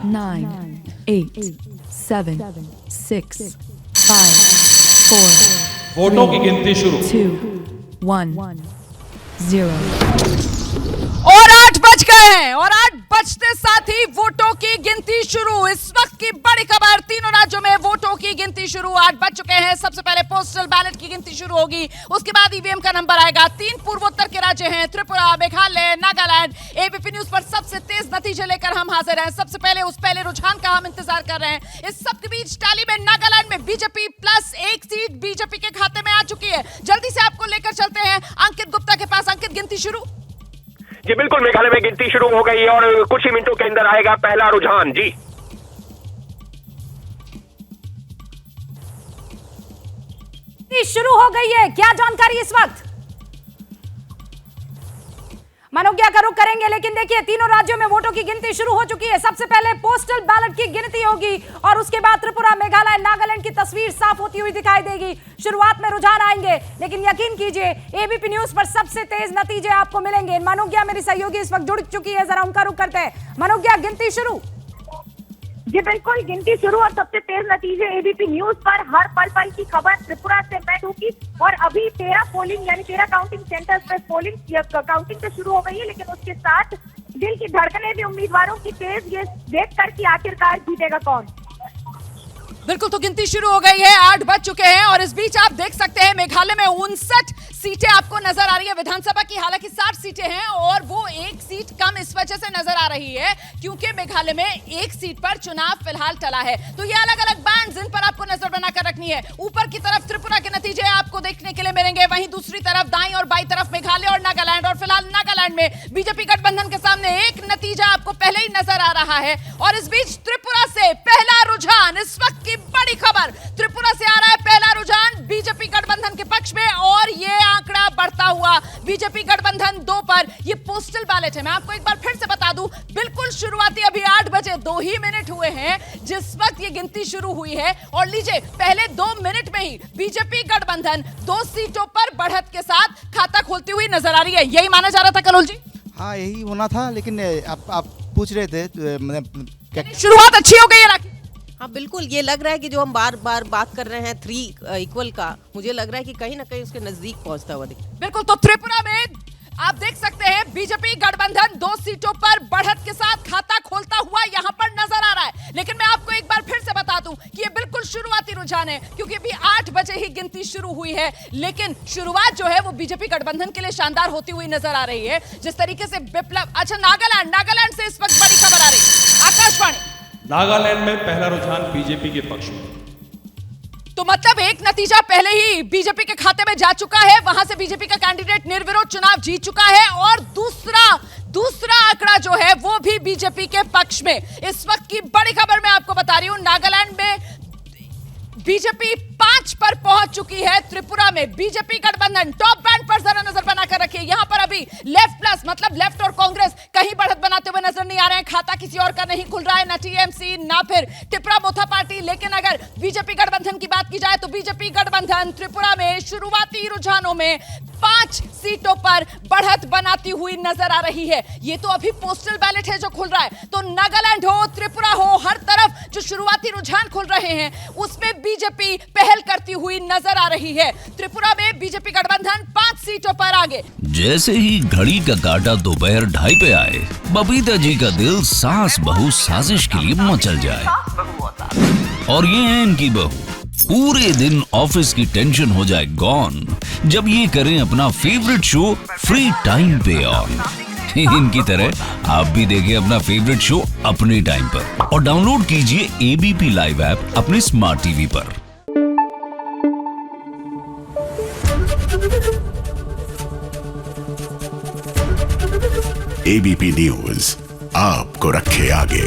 9, 8, 7, 6, 5, 4, वोटों की गिनती शुरू। 2, 1, 0। और 8 बज गए हैं और 8 बजते साथ ही वोटों की गिनती शुरू। इस वक्त की बड़ी खबर, तीनों राज्यों में वोटों की गिनती शुरू। 8 बज चुके हैं। सबसे पहले पोस्टल बैलेट की गिनती शुरू होगी, उसके बाद ईवीएम का नंबर आएगा। 3 पूर्वोत्तर के राज्य हैं, त्रिपुरा, मेघालय, नागालैंड। एबीपी न्यूज पर सबसे तेज नतीजे लेकर हम हाजिर हैं। सबसे पहले उस पहले रुझान का हम इंतजार कर रहे हैं। इस सब के बीच टाली में नागालैंड में बीजेपी प्लस 1 सीट बीजेपी के खाते में आ चुकी है। जल्दी से आपको लेकर चलते हैं अंकित गुप्ता के पास। अंकित, गिनती शुरू। जी बिल्कुल, मेघालय में गिनती शुरू हो गई है और कुछ ही मिनटों के अंदर आएगा पहला रुझान। जी शुरू हो गई है, क्या जानकारी इस वक्त? मनोज्ञा का रुख करेंगे, लेकिन देखिए तीनों राज्यों में वोटों की गिनती शुरू हो चुकी है। सबसे पहले पोस्टल बैलेट की गिनती होगी और उसके बाद त्रिपुरा, मेघालय, नागालैंड की तस्वीर साफ होती हुई दिखाई देगी। शुरुआत में रुझान आएंगे, लेकिन यकीन कीजिए एबीपी न्यूज पर सबसे तेज नतीजे आपको मिलेंगे। मनोज्ञा मेरी सहयोगी इस वक्त जुड़ चुकी है, जरा उनका रुख करते हैं। मनोज्ञा, गिनती शुरू। जी बिल्कुल, गिनती शुरू और सबसे तेज नतीजे एबीपी न्यूज पर। हर पल की खबर त्रिपुरा से मैं दूंगी। और अभी 13 पोलिंग यानी 13 काउंटिंग सेंटर्स पे पोलिंग काउंटिंग तो शुरू हो गई है, लेकिन उसके साथ दिल की धड़कनें भी उम्मीदवारों की तेज, ये देखकर कि आखिरकार जीतेगा कौन। बिल्कुल, तो गिनती शुरू हो गई है। 8 बज चुके हैं और इस बीच आप देख सकते हैं मेघालय में 59 सीटें आपको नजर आ रही है विधानसभा की। हालांकि 60 सीटें हैं और वो 1 सीट कम इस वजह से नजर आ रही है क्योंकि मेघालय में 1 सीट पर चुनाव फिलहाल टला है। तो ये अलग अलग बैंड्स, इन पर आपको नजर बनाकर रखनी है। ऊपर की तरफ त्रिपुरा के नतीजे आपको देखने के लिए मिलेंगे, वहीं दूसरी तरफ दाईं और बाईं तरफ मेघालय और नागालैंड। और फिलहाल नागालैंड में बीजेपी गठबंधन के सामने एक नतीजा आपको पहले ही नजर आ रहा है। और इस बीच त्रिपुरा से पहला रुझान, इस वक्त की बड़ी खबर, त्रिपुरा से आ रहा है पहला रुझान बीजेपी गठबंधन के पक्ष में और ये आंकड़ा बढ़ता हुआ बीजेपी गठबंधन 2 पर। ये पोस्टल बैलेट है, मैं आपको एक बार फिर से बता दूं, बिल्कुल शुरुआती अभी 8 बजे 2 ही मिनट हुए हैं जिस वक्त ये गिनती शुरू हुई है। और लीजिए, पहले 2 मिनट में ही बीजेपी गठबंधन 2 सीटों पर बढ़त के साथ खाता खोलती हुई नजर आ रही है। यही माना जा रहा था कलोल जी? हाँ, यही होना था, लेकिन आप पूछ रहे थे शुरुआत अच्छी हो गई है राखी। हाँ बिल्कुल, ये लग रहा है कि जो हम बार बार बात कर रहे हैं 3 इक्वल का, मुझे लग रहा है कि कहीं ना कहीं उसके नजदीक पहुंचता हुआ दिख। बिल्कुल, तो त्रिपुरा में आप देख सकते हैं बीजेपी गठबंधन 2 सीटों पर बढ़त के साथ खाता खोलता हुआ यहां पर नजर आ रहा है। लेकिन मैं आपको एक बार फिर से बता दूं कि ये बिल्कुल शुरुआती रुझान है क्योंकि अभी 8 बजे ही गिनती शुरू हुई है। लेकिन शुरुआत जो है वो बीजेपी गठबंधन के लिए शानदार होती हुई नजर आ रही है। जिस तरीके से विप्लव, अच्छा नागालैंड से इस वक्त बड़ी खबर आ रही है। आकाशवाणी, नागालैंड में पहला रुझान बीजेपी के पक्ष में। तो मतलब एक नतीजा पहले ही बीजेपी के खाते में जा चुका है, वहां से बीजेपी का कैंडिडेट निर्विरोध चुनाव जीत चुका है। और दूसरा आंकड़ा जो है वो भी बीजेपी के पक्ष में। इस वक्त की बड़ी खबर मैं आपको बता रही हूं, नागालैंड में बीजेपी 5 पर पहुंच चुकी है। त्रिपुरा में बीजेपी गठबंधन टॉप बैंड पर जरा नजर बनाकर रखिए। यहां पर अभी लेफ्ट प्लस मतलब लेफ्ट और कांग्रेस कहीं बढ़त बनाते हुए नजर नहीं आ रहे हैं। खाता किसी और का नहीं खुल रहा है, ना टीएमसी ना फिर टिपरा मोथा पार्टी। लेकिन अगर बीजेपी गठबंधन की बात की जाए तो बीजेपी गठबंधन त्रिपुरा में शुरुआती रुझानों में 5 सीटों पर बढ़त बनाती हुई नजर आ रही है। ये तो अभी पोस्टल बैलेट है जो खुल रहा है। तो नागालैंड हो, त्रिपुरा हो, हर तरफ जो शुरुआती रुझान खुल रहे हैं उसमें बीजेपी पहल करती हुई नजर आ रही है। त्रिपुरा में बीजेपी गठबंधन 5 सीटों पर आगे। जैसे ही घड़ी का काटा दोपहर 2:30 पे आए, बबीता जी का दिल सास बहू साजिश के लिए मचल जाए। और ये है इनकी बहू, पूरे दिन ऑफिस की टेंशन हो जाए गॉन जब ये करें अपना फेवरेट शो फ्री टाइम पे ऑन। इनकी तरह आप भी देखें अपना फेवरेट शो अपने टाइम पर और डाउनलोड कीजिए एबीपी लाइव ऐप अपने स्मार्ट टीवी पर। एबीपी न्यूज आपको रखे आगे।